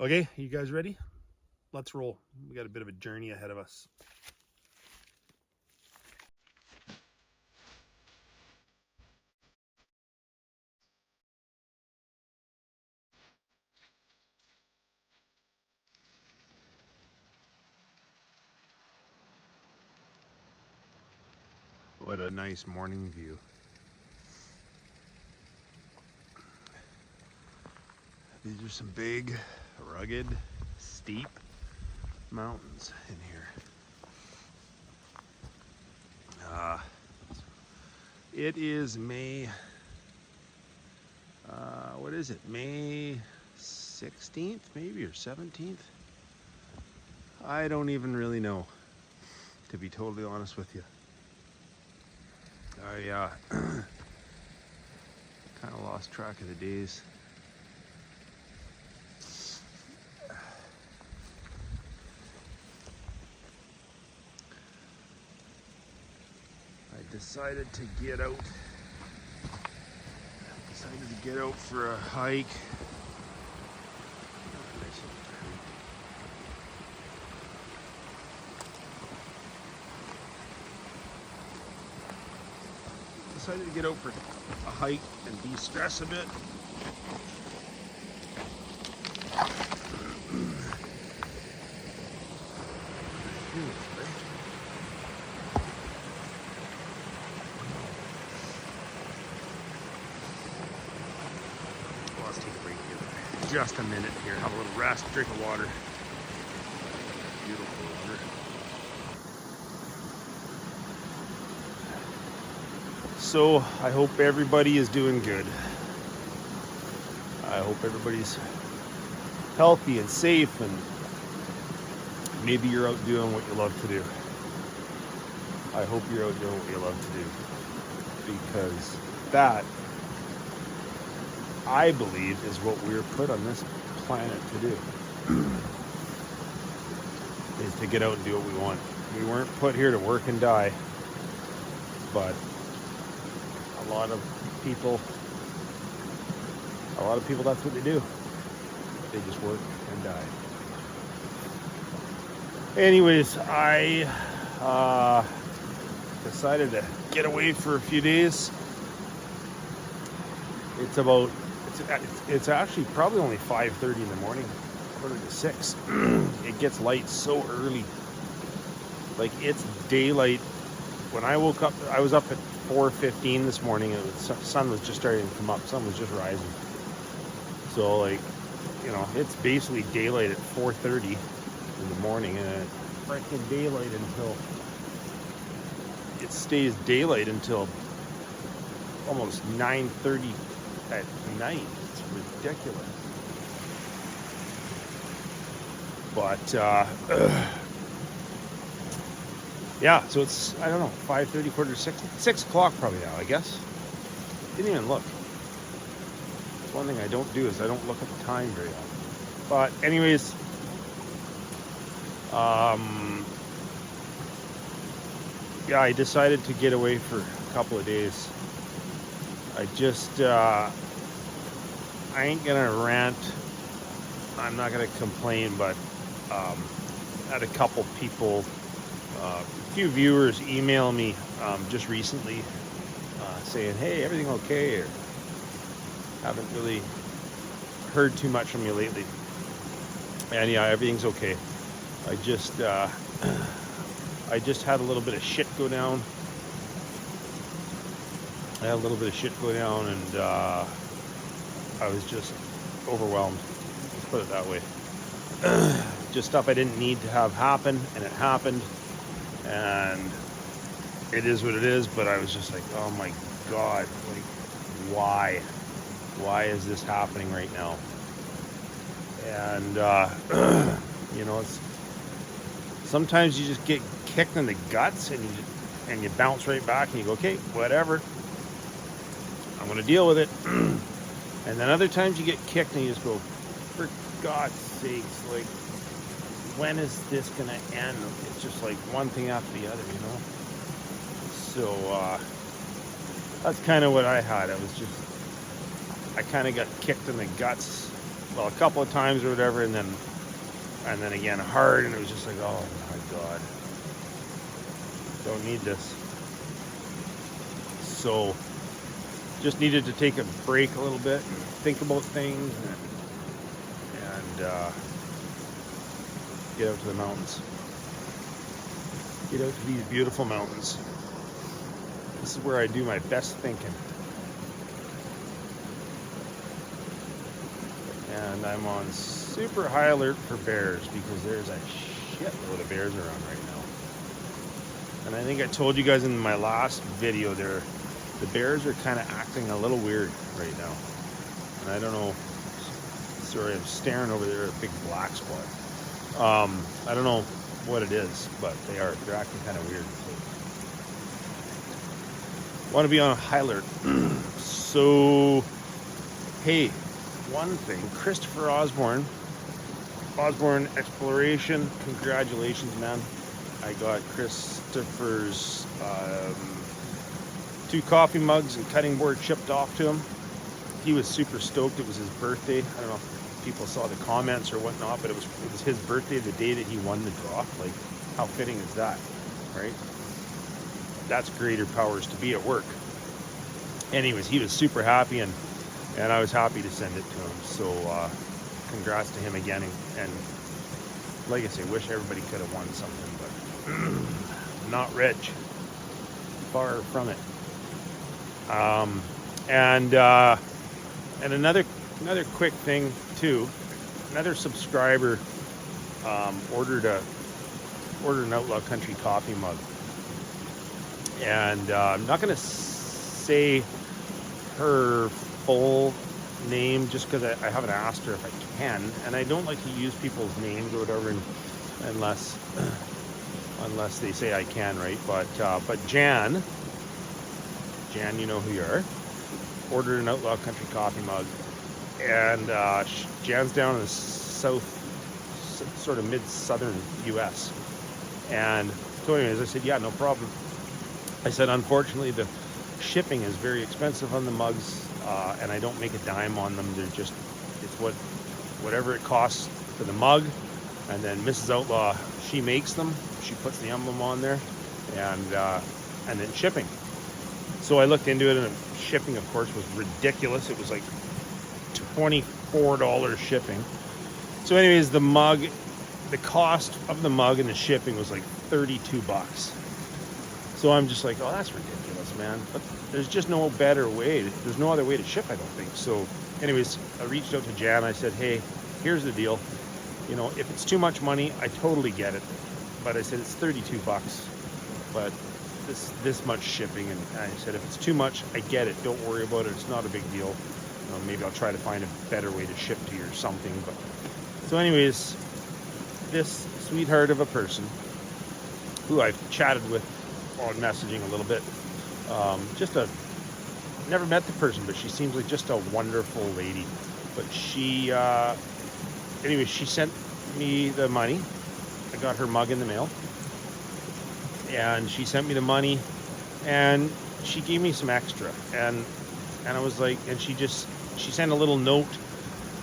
Okay, you guys ready? Let's roll. We got a bit of a journey ahead of us. What a nice morning view. These are some big, rugged, steep mountains in here. It is May, what is it? May 16th maybe, or 17th? I don't even really know, to be totally honest with you. I kind of lost track of the days. I decided to get out. For a hike. Decided to get out for a hike and de-stress a bit. Let's take a break here. Just a minute here. Have a little rest, drink of water. Beautiful water. So I hope everybody is doing good. I hope everybody's healthy and safe, and maybe you're out doing what you love to do. I hope you're out doing what you love to do, because that, I believe, is what we're put on this planet to do. Is to get out and do what we want. We weren't put here to work and die, but a lot of people, that's what they do. They just work and die. Anyways, I decided to get away for a few days. It's actually probably only 5:30 in the morning, 5:45. It gets light so early. Like, it's daylight. When I woke up, I was up at 4:15 this morning, and the sun was just starting to come up. Sun was just rising. So, like, you know, it's basically daylight at 4:30 in the morning, and it's freaking daylight until it stays daylight until almost 9:30 at night. It's ridiculous. But yeah, so it's, I don't know, 5:30, 5:45, 6 o'clock probably now, I guess. Didn't even look. That's one thing I don't do, is I don't look at the time very often. But anyways, yeah, I decided to get away for a couple of days. I just, I ain't gonna rant. I'm not gonna complain, but had a couple people, a few viewers email me just recently saying, hey, everything okay? Or haven't really heard too much from you lately. And yeah, everything's okay. I just had a little bit of shit go down. And I was just overwhelmed. Let's put it that way. Just stuff I didn't need to have happen, and it happened. And it is what it is, but I was just like, oh my God, like, why? Why is this happening right now? And, you know, it's, sometimes you just get kicked in the guts, and you bounce right back, and you go, okay, whatever. I'm going to deal with it. And then other times you get kicked, and you just go, for God's sakes, like, when is this going to end? It's just like one thing after the other, you know? So, that's kind of what I had. I kind of got kicked in the guts well, a couple of times or whatever, and then again hard, and it was just like, oh my God, don't need this. So just needed to take a break a little bit and think about things and get out to the mountains. Get out to these beautiful mountains. This is where I do my best thinking. And I'm on super high alert for bears because there's a shitload of bears around right now. And I think I told you guys in my last video there, the bears are kind of acting a little weird right now. And I don't know, sorry, I'm staring over there at a big black spot. I don't know what it is, but they're acting kind of weird. So, want to be on high alert. So, hey, one thing, Christopher Osborne Exploration, congratulations, man. I got Christopher's 2 coffee mugs and cutting board shipped off to him. He was super stoked. It was his birthday. I don't know if people saw the comments or whatnot, but it was his birthday the day that he won the draw. Like, how fitting is that, right? That's greater powers to be at work. Anyways, he was super happy, and I was happy to send it to him. So congrats to him again, and like I say, wish everybody could have won something, but not rich, far from it. And another quick thing too, another subscriber ordered an Outlaw Country coffee mug, and I'm not going to say her full name just because I haven't asked her if I can, and I don't like to use people's names or whatever unless they say I can, right? But Jan, you know who you are, ordered an Outlaw Country coffee mug, and Jan's down in the south, sort of mid-southern U.S. And so anyways, I said, yeah, no problem. I said, unfortunately, the shipping is very expensive on the mugs, and I don't make a dime on them. They're just, it's whatever it costs for the mug, and then Mrs. Outlaw, she makes them, she puts the emblem on there, and then shipping. So I looked into it, and shipping, of course, was ridiculous. It was like $24 shipping. So anyways, the mug, the cost of the mug and the shipping was like $32. So I'm just like, oh, that's ridiculous, man. But there's just no better way. There's no other way to ship, I don't think. So anyways, I reached out to Jan. I said, hey, here's the deal. You know, if it's too much money, I totally get it. But I said, it's $32. But this much shipping, and I said, if it's too much, I get it. Don't worry about it. It's not a big deal. Maybe I'll try to find a better way to ship to you or something. But so anyways, this sweetheart of a person who I've chatted with on messaging a little bit, never met the person, but she seems like just a wonderful lady. But she anyways, she sent me the money. I got her mug in the mail, and she sent me the money, and she gave me some extra, and I was like, and she sent a little note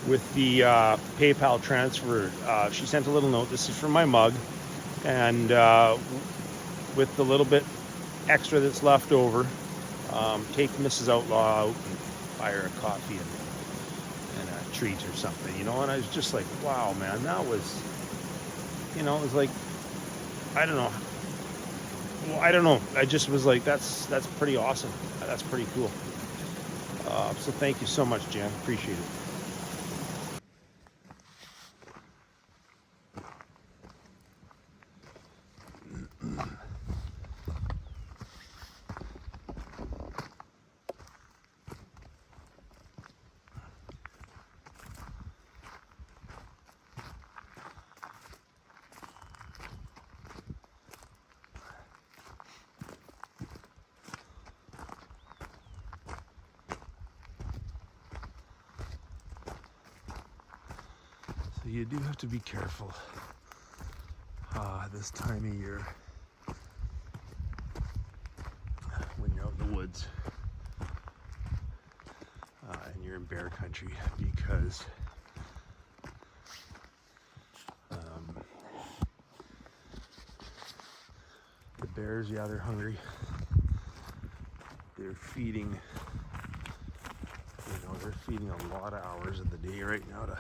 with the PayPal transfer. She sent a little note. This is from my mug, and with the little bit extra that's left over, take Mrs. Outlaw out and buy her a coffee and a treat or something, you know. And I was just like, wow, man, that was, you know, it was like, I don't know. Well, I don't know. I just was like, that's pretty awesome. That's pretty cool. So thank you so much, Jan. Appreciate it. So you do have to be careful this time of year when you're out in the woods and you're in bear country, because The bears, yeah, they're hungry. They're feeding, they're feeding a lot of hours of the day right now to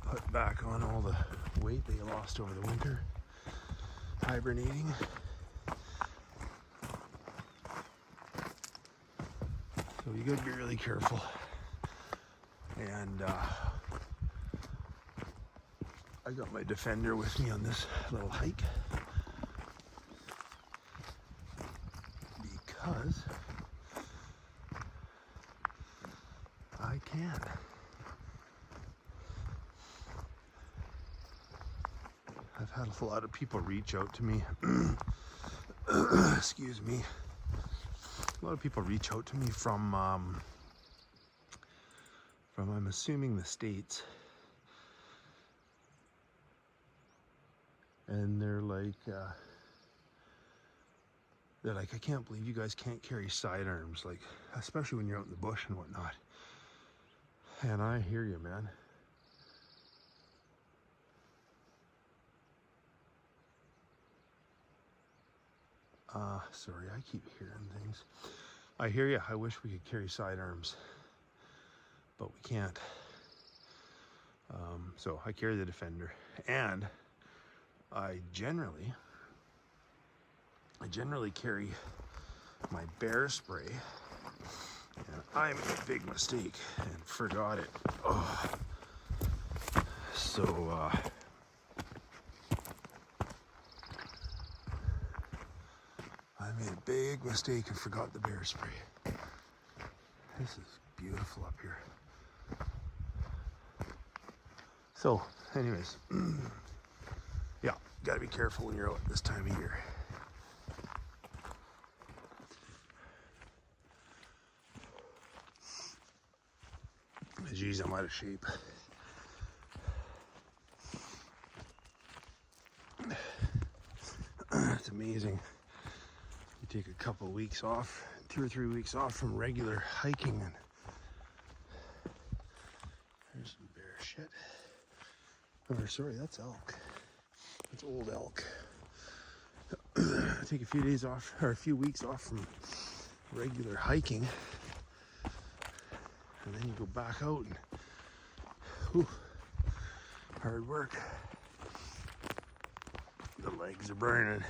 put back on all the weight they lost over the winter, hibernating. So you gotta be really careful. And I got my Defender with me on this little hike because I can. I've had a lot of people reach out to me. Excuse me. A lot of people reach out to me from I'm assuming the States. And they're like, I can't believe you guys can't carry sidearms, like, especially when you're out in the bush and whatnot. And I hear you, man. Sorry, I keep hearing things. I hear you. I wish we could carry sidearms, but we can't. So I carry the Defender, and I generally carry my bear spray, and I made a big mistake and forgot it. Oh. So I made a big mistake and forgot the bear spray. This is beautiful up here. So, anyways, yeah, gotta be careful when you're out this time of year. Geez, I'm out of shape. It's amazing. You take a couple of weeks off, 2 or 3 weeks off from regular hiking, and there's some bear shit. Or sorry, that's elk. That's old elk. Take a few days off, or a few weeks off from regular hiking, and then you go back out and whew, hard work. The legs are burning.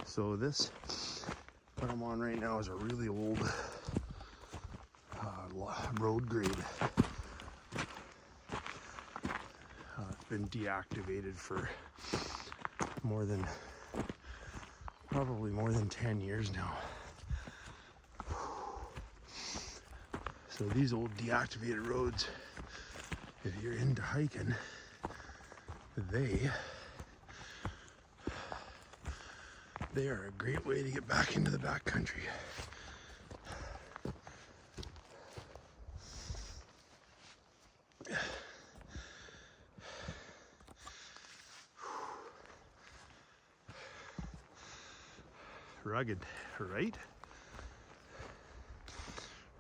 So this, what I'm on right now, is a really old road grade. It's been deactivated for probably more than 10 years now. So these old deactivated roads, if you're into hiking, they are a great way to get back into the backcountry. Rugged, right?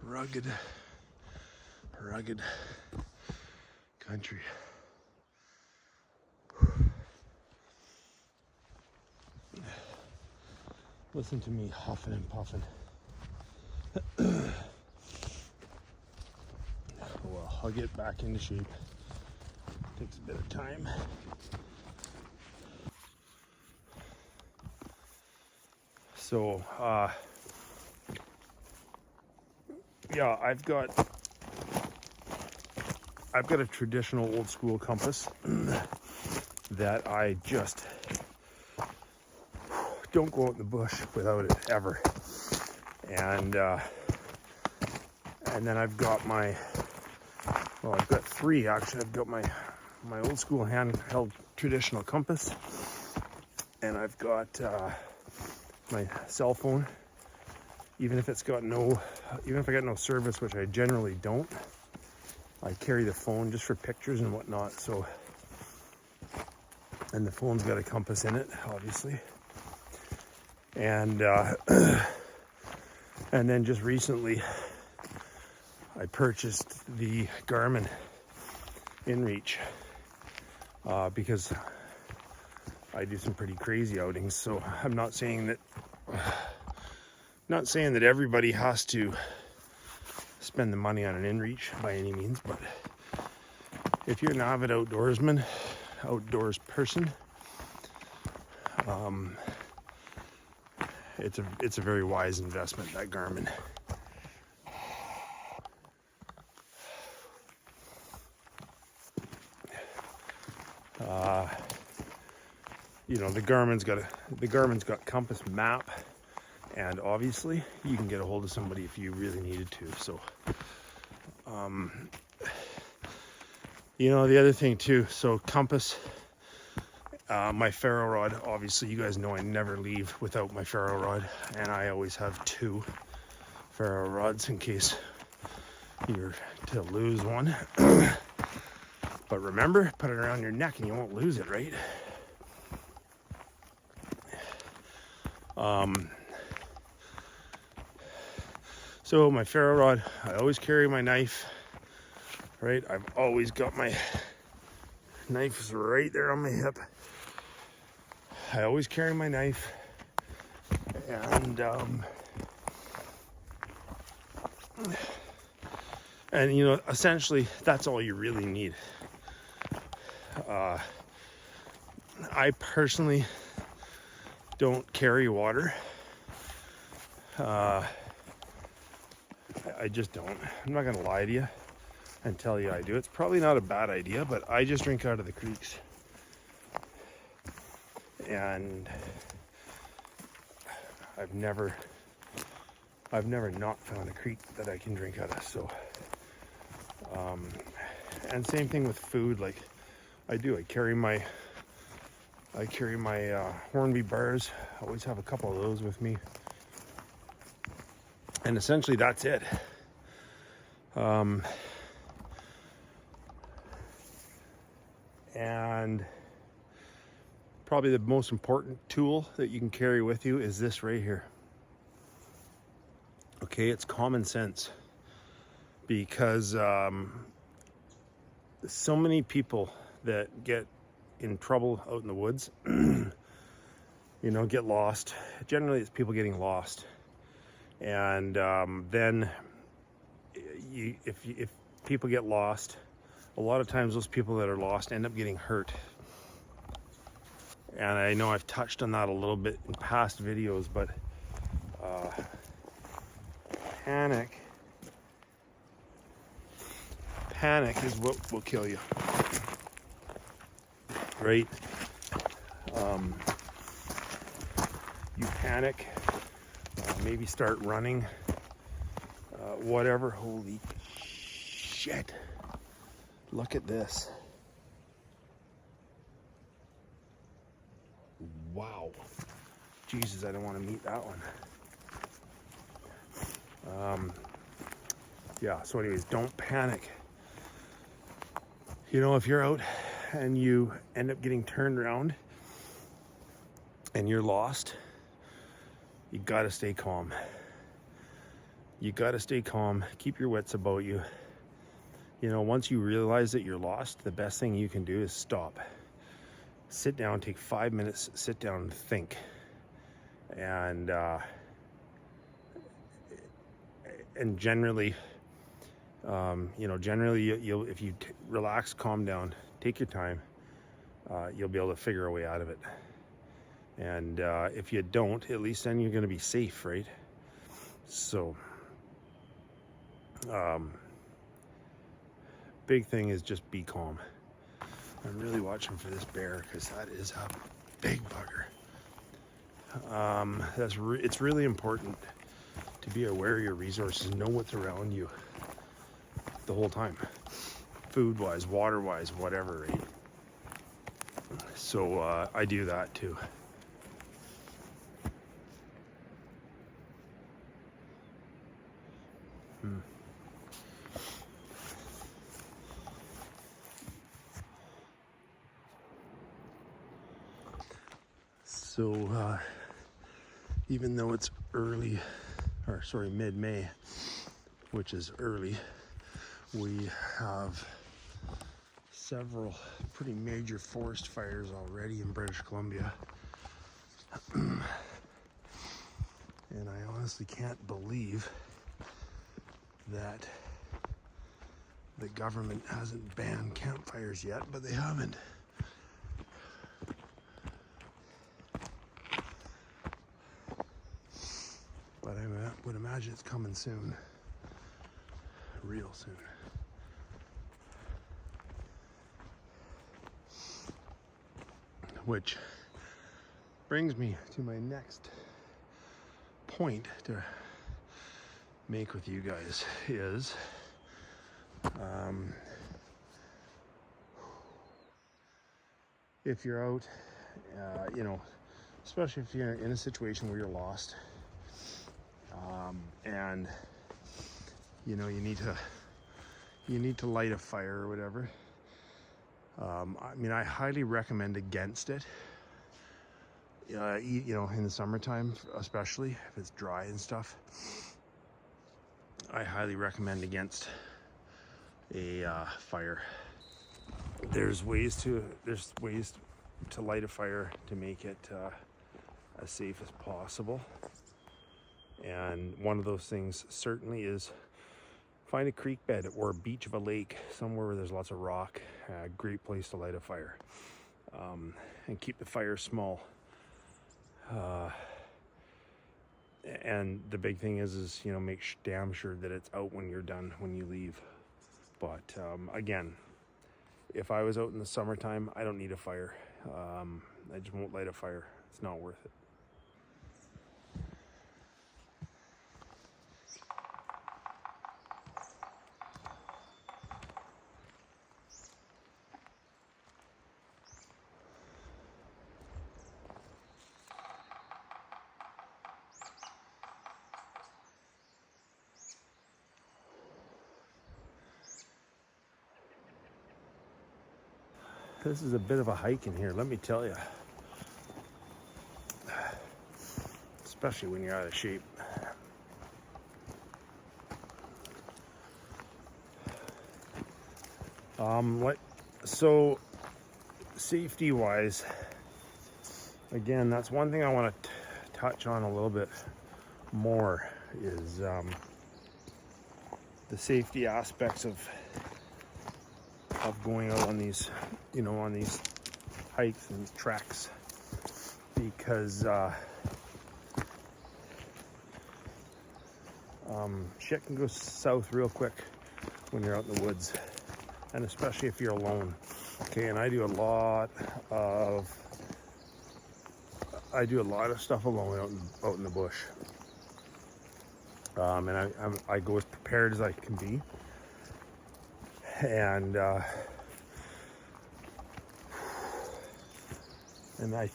Rugged country. Listen to me huffing and puffing. Well, I'll get back into shape. Takes a bit of time. So, yeah, I've got a traditional old school compass that I just don't go out in the bush without it ever. And then I've got I've got three actually. I've got my old school handheld traditional compass, and I've got my cell phone. Even if I got no service, which I generally don't, I carry the phone just for pictures and whatnot. So, and the phone's got a compass in it, obviously. And And then just recently, I purchased the Garmin InReach because I do some pretty crazy outings. So I'm not saying that everybody has to spend the money on an InReach by any means, but if you're an avid outdoors person, it's a very wise investment, that Garmin. The Garmin's got compass map, and obviously you can get a hold of somebody if you really needed to. So the other thing too, so compass, my ferro rod, obviously you guys know I never leave without my ferro rod, and I always have 2 ferro rods in case you're to lose one. But remember, put it around your neck and you won't lose it, right? So my ferro rod, I always carry my knife, right? I've always got my knife right there on my hip. I always carry my knife, and essentially that's all you really need. I personally don't carry water. I just don't. I'm not gonna lie to you and tell you I do. It's probably not a bad idea, but I just drink out of the creeks. And I've never not found a creek that I can drink out of. So, and same thing with food. Like I carry my Hornby bars. I always have a couple of those with me. And essentially that's it. And probably the most important tool that you can carry with you is this right here. Okay, it's common sense, because so many people that get in trouble out in the woods, get lost. Generally, it's people getting lost, and then if people get lost, a lot of times those people that are lost end up getting hurt. And I know I've touched on that a little bit in past videos, but panic is what will kill you, right? You panic, maybe start running, whatever. Holy shit, look at this. Wow. Jesus, I don't want to meet that one. Yeah, so anyways, don't panic. If you're out and you end up getting turned around and you're lost, you gotta stay calm. You gotta stay calm. Keep your wits about you. Once you realize that you're lost, the best thing you can do is stop. Sit down, take 5 minutes, sit down and think. And generally, you'll if you relax, calm down, take your time, you'll be able to figure a way out of it. And if you don't, at least then you're going to be safe, right? So, big thing is just be calm. I'm really watching for this bear because that is a big bugger. It's really important to be aware of your resources, know what's around you the whole time, food-wise, water-wise, whatever, right? So I do that too. So even though it's early or sorry, mid-May, which is early, we have several pretty major forest fires already in British Columbia. And I honestly can't believe that the government hasn't banned campfires yet, but they haven't. But I would imagine it's coming soon, real soon. Which brings me to my next point to make with you guys is if you're out, you know, especially if you're in a situation where you're lost, and you know you need to light a fire or whatever. I mean, I highly recommend against it. You know, in the summertime, especially if it's dry and stuff, I highly recommend against a fire. There's ways to light a fire to make it as safe as possible. And one of those things certainly is find a creek bed or a beach of a lake, somewhere where there's lots of rock. A great place to light a fire, and keep the fire small. And the big thing is you know, make damn sure that it's out when you're done, when you leave. But again, if I was out in the summertime, I don't need a fire. I just won't light a fire. It's not worth it. This is a bit of a hike in here, let me tell you. Especially when you're out of shape. So safety wise, again, that's one thing I want to touch on a little bit more is the safety aspects of going out on these, you know, on these hikes and treks, because shit can go south real quick when you're out in the woods, and especially if you're alone. Okay, and I do a lot of stuff alone out in the bush, and I go as prepared as I can be. And I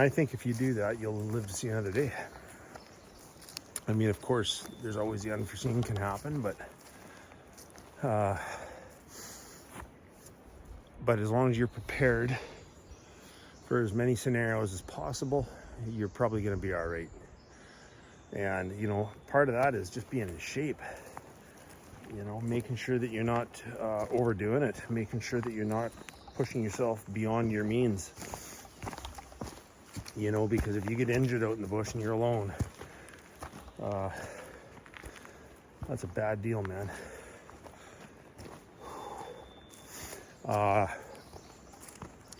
think if you do that, you'll live to see another day. I mean, of course, there's always the unforeseen can happen, but as long as you're prepared for as many scenarios as possible, you're probably going to be all right. And you know, part of that is just being in shape. You know, making sure that you're not overdoing it, making sure that you're not pushing yourself beyond your means. You know, because if you get injured out in the bush and you're alone, that's a bad deal, man.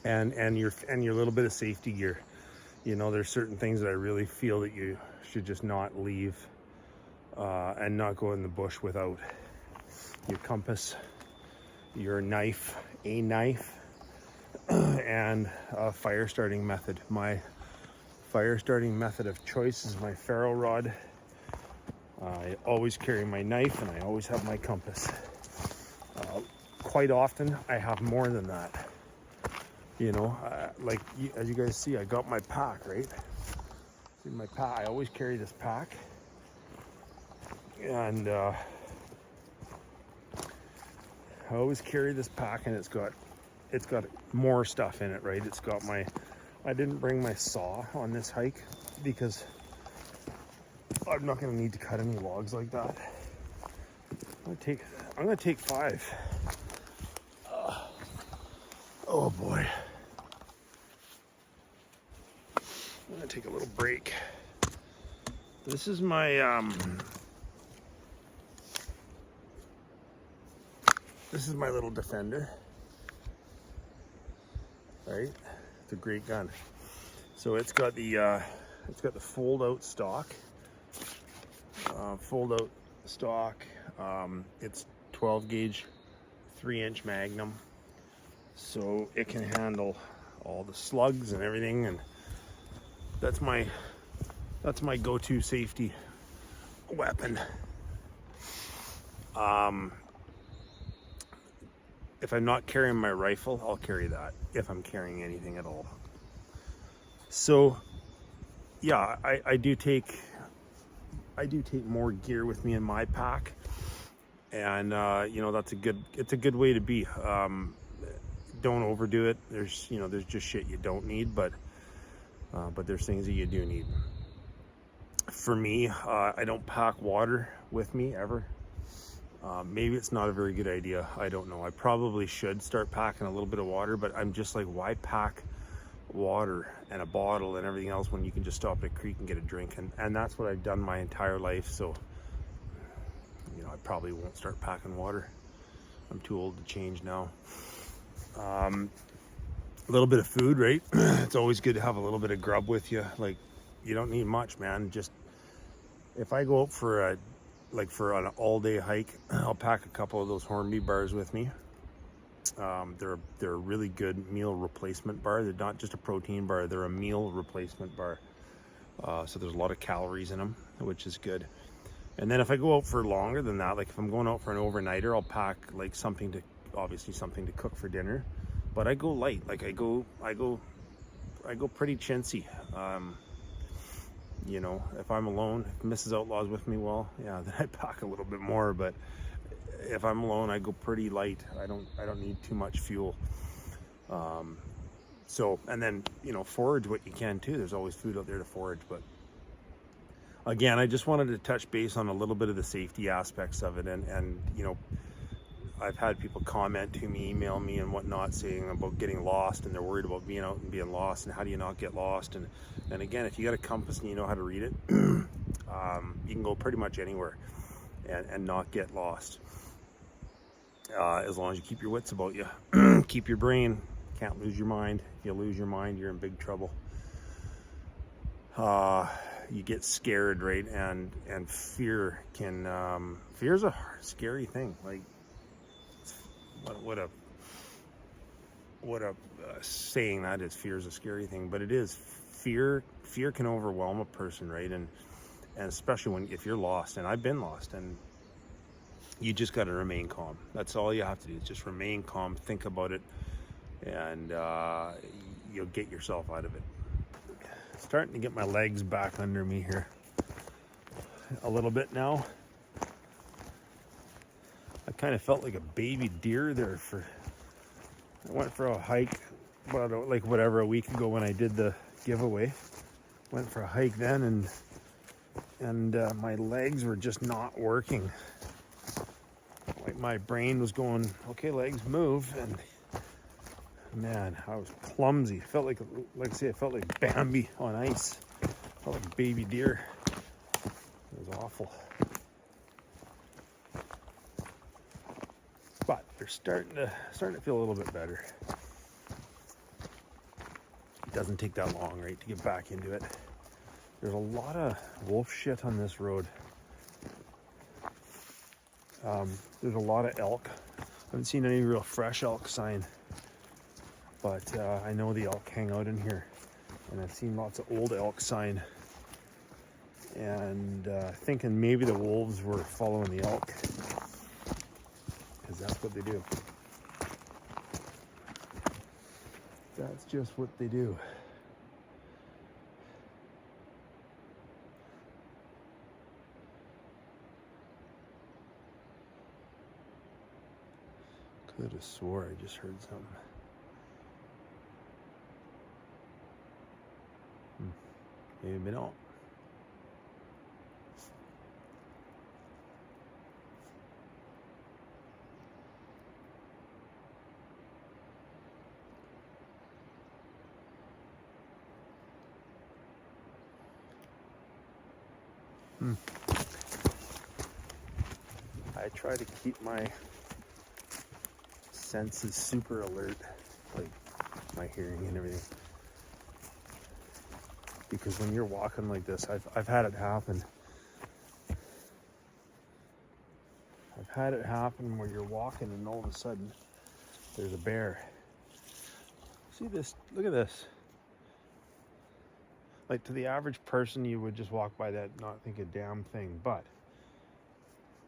And your little bit of safety gear. You know, there's certain things that I really feel that you should just not leave and not go in the bush without. Your compass, your knife, and a fire starting method. My fire starting method of choice is my ferro rod. I always carry my knife, and I always have my compass. Quite often, I have more than that. You know, like as you guys see, I got my pack, right? See my pack. I always carry this pack, and I always carry this pack, and it's got more stuff in it, right? It's got I didn't bring my saw on this hike because I'm not gonna need to cut any logs like that. I'm gonna take 5. Oh boy. I'm gonna take a little break. This is my little Defender. Right? It's a great gun. So it's got the fold out stock. It's 12 gauge, 3-inch Magnum. So it can handle all the slugs and everything, and that's my go-to safety weapon. If I'm not carrying my rifle, I'll carry that if I'm carrying anything at all. So yeah, I do take more gear with me in my pack, and you know, it's a good way to be. Don't overdo it. There's just shit you don't need, but there's things that you do need. For me, I don't pack water with me ever. Maybe it's not a very good idea. I don't know. I probably should start packing a little bit of water, but I'm just like, why pack water and a bottle and everything else when you can just stop at a creek and get a drink? And that's what I've done my entire life. So, you know, I probably won't start packing water. I'm too old to change now. A little bit of food, right? It's always good to have a little bit of grub with you. Like, you don't need much, man. Just, if I go out for an all-day hike, I'll pack a couple of those hornbeam bars with me. They're a really good meal replacement bar. They're not just a protein bar, they're a meal replacement bar. So there's a lot of calories in them, which is good. And then if I go out for longer than that, like if I'm going out for an overnighter, I'll pack like something to cook for dinner. But I go light. Like I go pretty chintzy. You know, if I'm alone, if Mrs. Outlaw's with me, well, yeah, then I pack a little bit more. But if I'm alone, I go pretty light. I don't need too much fuel. So, and then, you know, forage what you can too. There's always food out there to forage. But again, I just wanted to touch base on a little bit of the safety aspects of it. And you know, I've had people comment to me, email me and whatnot, saying about getting lost, and they're worried about being out and being lost, and how do you not get lost? And again, if you got a compass and you know how to read it, you can go pretty much anywhere and not get lost. As long as you keep your wits about you, keep your brain, can't lose your mind. If you lose your mind, you're in big trouble. You get scared, right? And fear can, fear's a scary thing. Like, what a saying that is. Fear is a scary thing, but it is. Fear can overwhelm a person, right? And especially if you're lost, and I've been lost, and you just got to remain calm. That's all you have to do, is just remain calm, think about it, and you'll get yourself out of it. Starting to get my legs back under me here a little bit now. I kind of felt like a baby deer there. I went for a hike about a week ago when I did the giveaway. Went for a hike then, and my legs were just not working. Like my brain was going, okay, legs move, and man, I was clumsy. I felt like Bambi on ice. I felt like a baby deer. It was awful. But they're starting to feel a little bit better. It doesn't take that long, right, to get back into it. There's a lot of wolf shit on this road. There's a lot of elk. I haven't seen any real fresh elk sign, but I know the elk hang out in here, and I've seen lots of old elk sign, and thinking maybe the wolves were following the elk, because that's what they do. That's just what they do. Could have swore I just heard something. Maybe not. I try to keep my senses super alert, like my hearing and everything. Because when you're walking like this, I've had it happen. I've had it happen where you're walking and all of a sudden there's a bear. See this? Look at this. Like, to the average person, you would just walk by that, not think a damn thing. But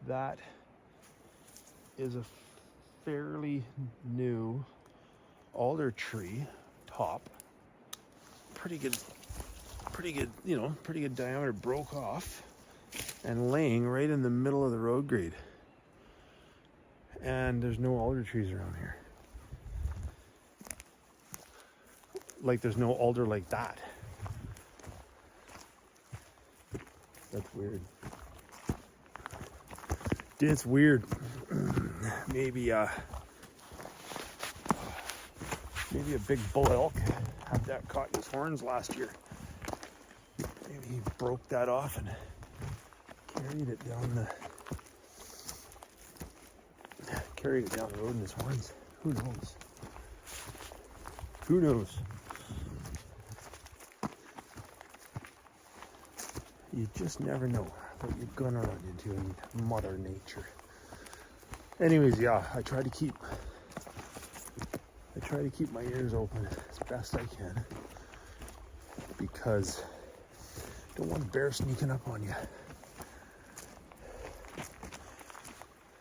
that is a fairly new alder tree top. Pretty good, pretty good diameter, broke off and laying right in the middle of the road grade. And there's no alder trees around here. Like, there's no alder like that. That's weird. It's weird. Maybe a big bull elk had that caught in his horns last year. Maybe he broke that off and carried it down the road in his horns. Who knows? Who knows? You just never know what you're gonna run into in Mother Nature. Anyways, yeah, I try to keep my ears open as best I can, because I don't want a bear sneaking up on you.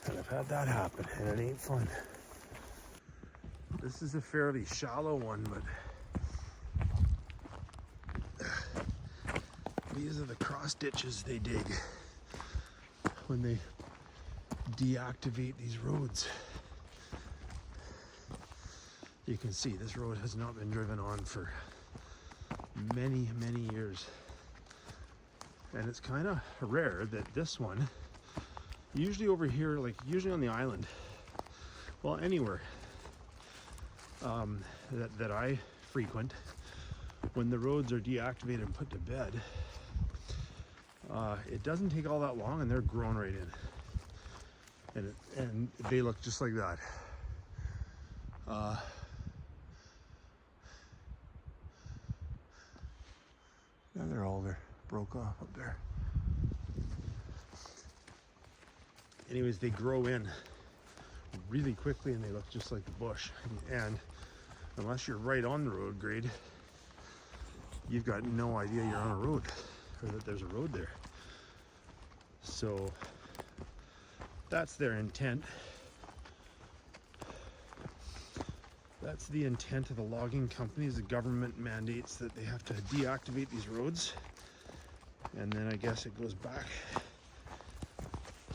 And I've had that happen, and it ain't fun. This is a fairly shallow one, but these are the cross ditches they dig when they deactivate these roads. You can see this road has not been driven on for many, many years. And it's kind of rare that this one, usually over here, like usually on the island, well, anywhere that I frequent, when the roads are deactivated and put to bed, it doesn't take all that long and they're grown right in. And they look just like that. And they're all there, broke off up there. Anyways, they grow in really quickly and they look just like the bush. And unless you're right on the road grade, you've got no idea you're on a road or that there's a road there. So that's their intent. That's the intent of the logging companies. The government mandates that they have to deactivate these roads, and then I guess it goes back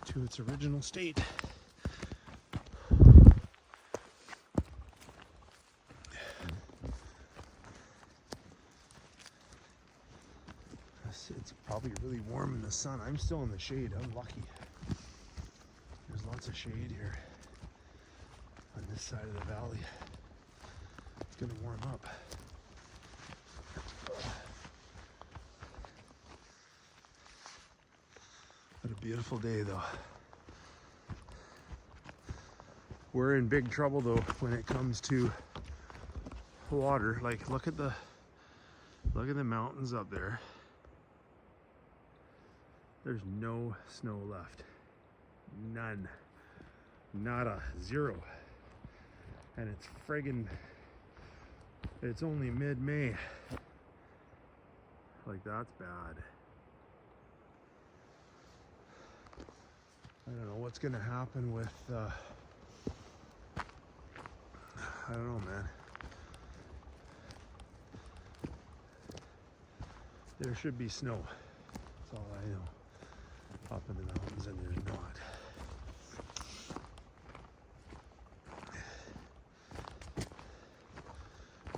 to its original state. It's probably really warm in the sun. I'm still in the shade. I'm lucky. There's lots of shade here on this side of the valley. It's gonna warm up. What a beautiful day, though. We're in big trouble though when it comes to water. Like, look at the mountains up there. There's no snow left. None. Nada. Zero. And it's friggin', it's only mid-May. Like, that's bad. I don't know what's gonna happen with, I don't know, man. There should be snow. That's all I know. Up in the mountains, and there's not.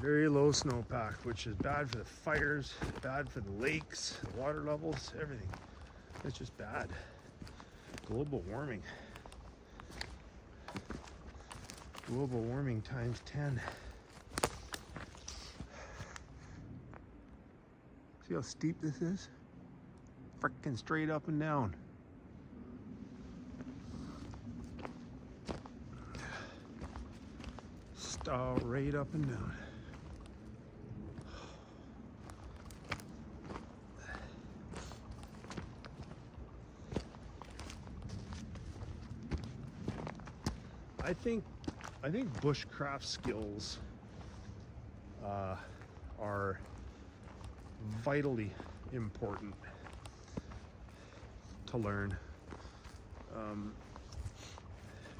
Very low snowpack, which is bad for the fires, bad for the lakes, the water levels, everything. It's just bad. Global warming. Global warming times 10. See how steep this is? frickin' straight up and down. Straight up and down. I think bushcraft skills are vitally important to learn.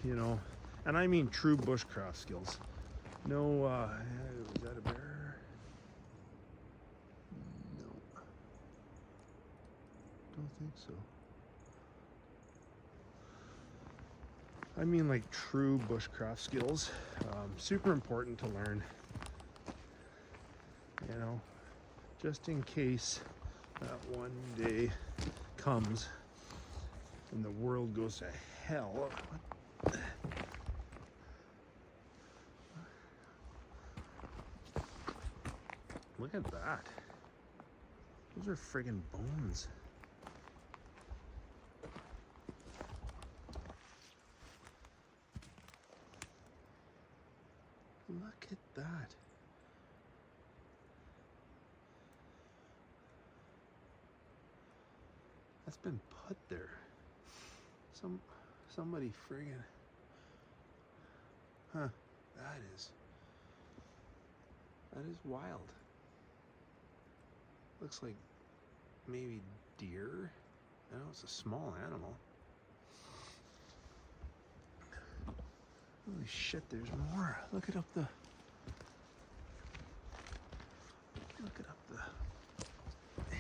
You know, and I mean true bushcraft skills. No, was that a bear? No, don't think so. I mean like true bushcraft skills. Super important to learn. You know, just in case that one day comes and the world goes to hell. Look at that. Those are friggin' bones. Look at that. That's been put there. Somebody friggin'. Huh. That is wild. Looks like maybe deer. I know it's a small animal. Holy shit, there's more. Look it up the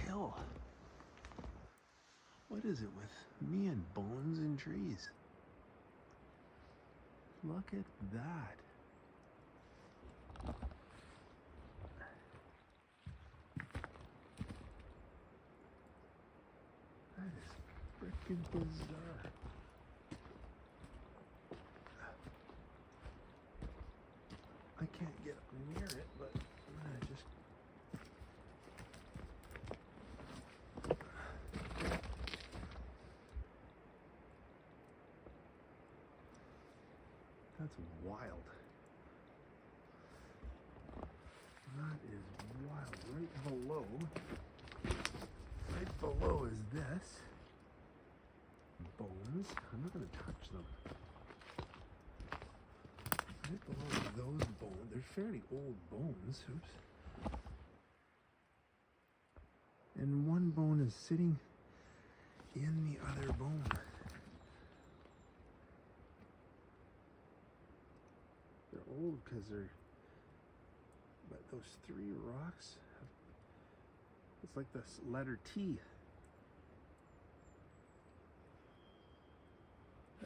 hill. What is it with me and bones and trees? Look at that. That is freaking bizarre. I can't get near it, but I'm gonna just... That's wild. That is wild. Right below is this. Bones. I'm not gonna touch them. Right below those bones. They're fairly old bones. Oops. And one bone is sitting in the other bone. They're old because they're... But those three rocks have... It's like this letter T.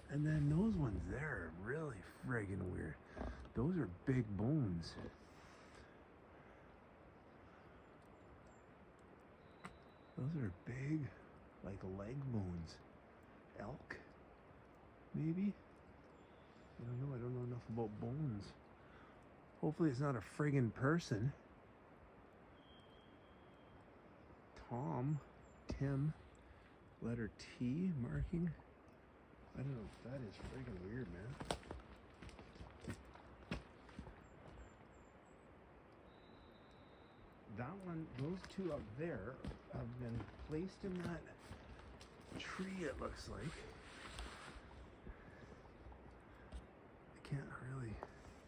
And then those ones there are really friggin' weird. Those are big bones. Those are big, like leg bones. Elk, maybe? I don't know, I don't know enough about bones. Hopefully it's not a friggin' person. Tim, letter T marking. I don't know if that is friggin' weird, man. That one, those two up there have been placed in that tree, it looks like.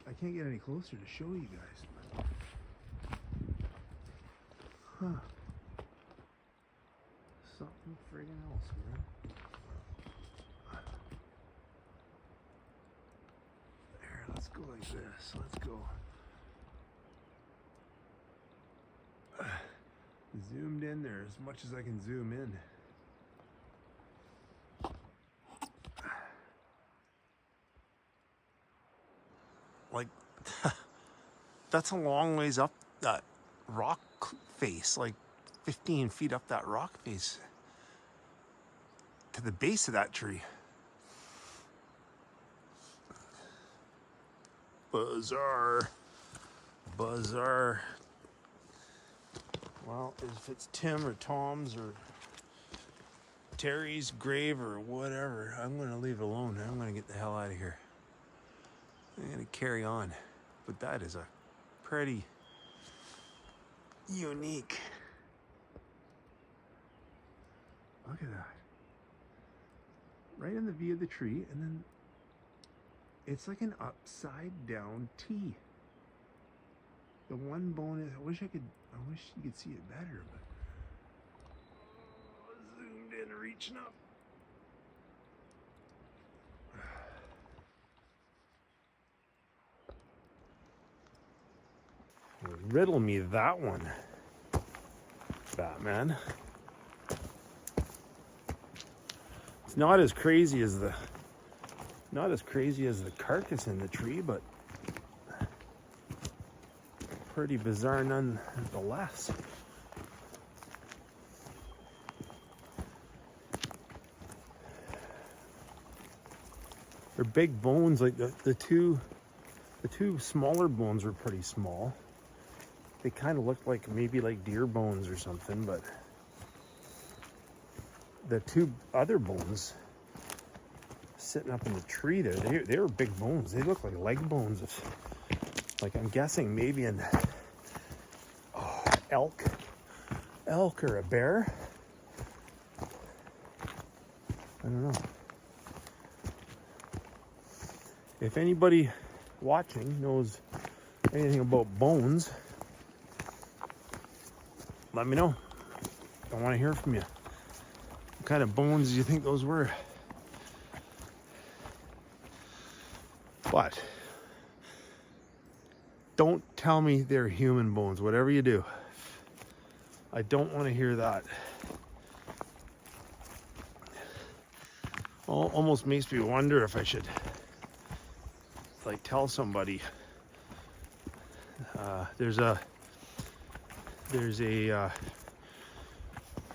I can't get any closer to show you guys. But, huh. Something friggin' else, man. There, let's go like this. Let's go. Zoomed in there as much as I can zoom in. Like, that's a long ways up that rock face, like 15 feet up that rock face to the base of that tree. Bizarre. Well, if it's Tim or Tom's or Terry's grave or whatever. I'm going to leave it alone. I'm going to get the hell out of here. I'm going to carry on. But that is a pretty unique. Look at that. Right in the V of the tree, and then it's like an upside down T. The one bone is, I wish you could see it better, but zoomed in, reaching up. Riddle me that one, Batman. It's not as crazy as the carcass in the tree, but pretty bizarre nonetheless. They're big bones, like the two smaller bones were pretty small. They kind of looked like maybe like deer bones or something, but the two other bones sitting up in the tree there, they were big bones. They look like leg bones of, like, I'm guessing maybe an elk or a bear. I don't know. If anybody watching knows anything about bones, let me know. I want to hear from you. What kind of bones do you think those were? But don't tell me they're human bones, whatever you do. I don't want to hear that. Almost makes me wonder if I should, like, tell somebody. There's a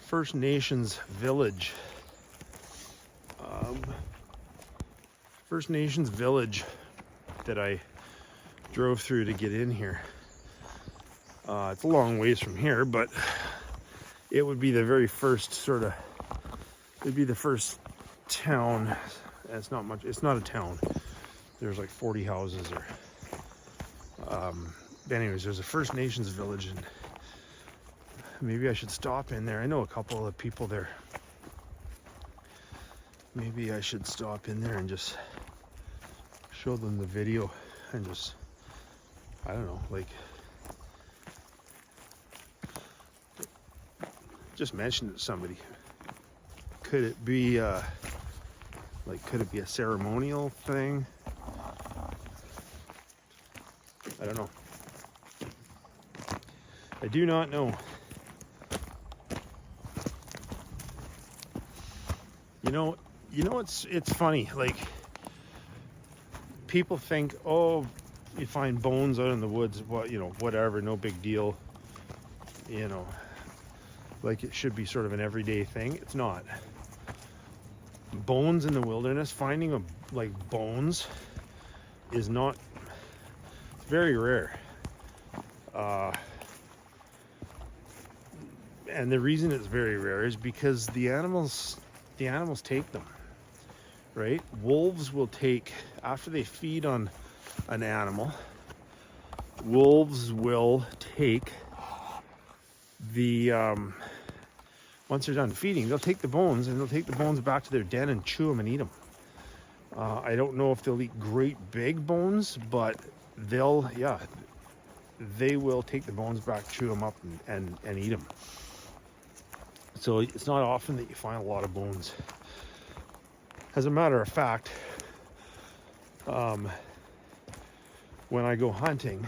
First Nations village. First Nations village that I drove through to get in here. It's a long ways from here, but it would be the very first it'd be the first town. It's not much, it's not a town. There's like 40 houses or, anyways, there's a First Nations village, and maybe I should stop in there. I know a couple of people there. Maybe I should stop in there and just show them the video and just, I don't know, like, just mention it to somebody. Could it be could it be a ceremonial thing? I don't know. I do not know. You know, it's funny. Like, people think, oh, you find bones out in the woods, what, you know, whatever, no big deal. You know, like it should be sort of an everyday thing. It's not. Bones in the wilderness, finding bones is not. It's very rare. And the reason it's very rare is because the animals take them, right? Wolves will take, after they feed on an animal, wolves will take the, once they're done feeding, they'll take the bones and they'll take the bones back to their den and chew them and eat them. I don't know if they'll eat great big bones, but they will take the bones back, chew them up and eat them. So it's not often that you find a lot of bones. As a matter of fact, when I go hunting,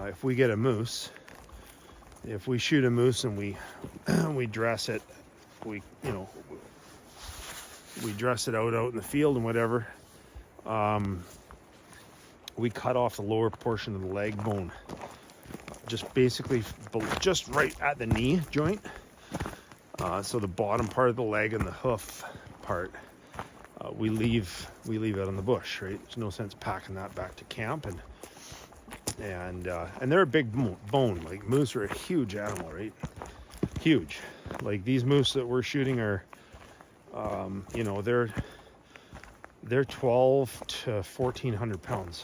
if we get a moose, if we shoot a moose and we dress it, we dress it out in the field and whatever, we cut off the lower portion of the leg bone, just basically just right at the knee joint. So the bottom part of the leg and the hoof part, we leave out in the bush, right? There's no sense packing that back to camp, and they're a big bone. Like, moose are a huge animal, right? Huge. Like these moose that we're shooting are, you know, they're 12 to 1,400 pounds.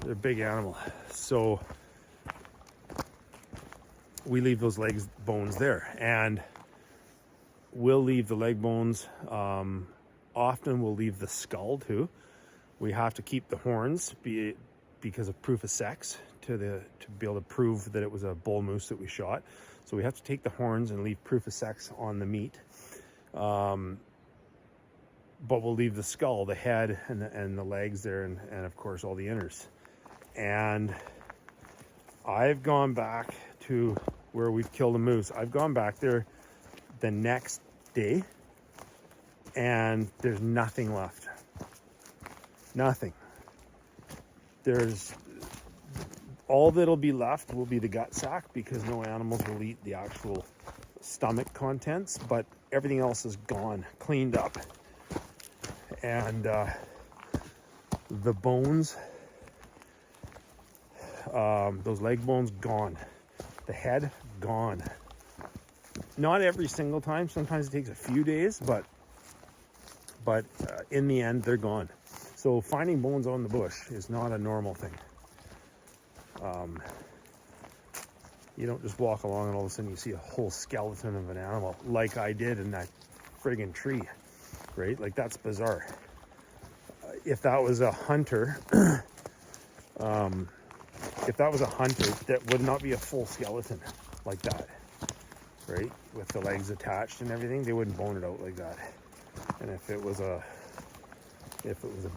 They're a big animal. So we leave those legs bones there, and we'll leave the leg bones. Often we'll leave the skull too. We have to keep the horns because of proof of sex to be able to prove that it was a bull moose that we shot. So we have to take the horns and leave proof of sex on the meat. But we'll leave the skull, the head, and the legs there, and of course all the inners. And I've gone back to where we've killed a moose. I've gone back there the next day, and there's nothing left. Nothing. There's all that'll be left will be the gut sac, because no animals will eat the actual stomach contents, but everything else is gone, cleaned up. And the bones, those leg bones, gone. The head, gone. Not every single time. Sometimes it takes a few days, but in the end, they're gone. So finding bones on the bush is not a normal thing. You don't just walk along and all of a sudden you see a whole skeleton of an animal like I did in that friggin' tree, right? Like, that's bizarre. If that was a hunter, that would not be a full skeleton like that, right? With the legs attached and everything, they wouldn't bone it out like that. And if it was a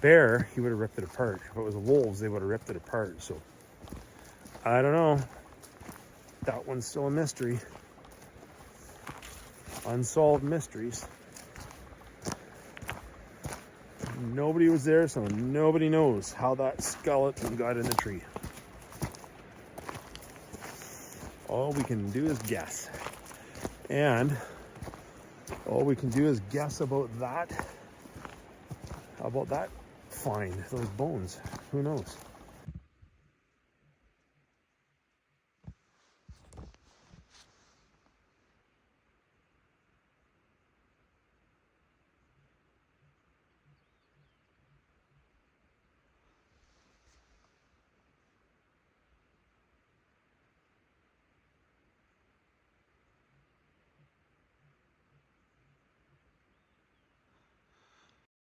bear, he would have ripped it apart. If it was wolves, they would have ripped it apart. So I don't know. That one's still a mystery. Unsolved mysteries. Nobody was there, so nobody knows how that skeleton got in the tree. All we can do is guess. And all we can do is guess about that. How about that find, those bones? Who knows?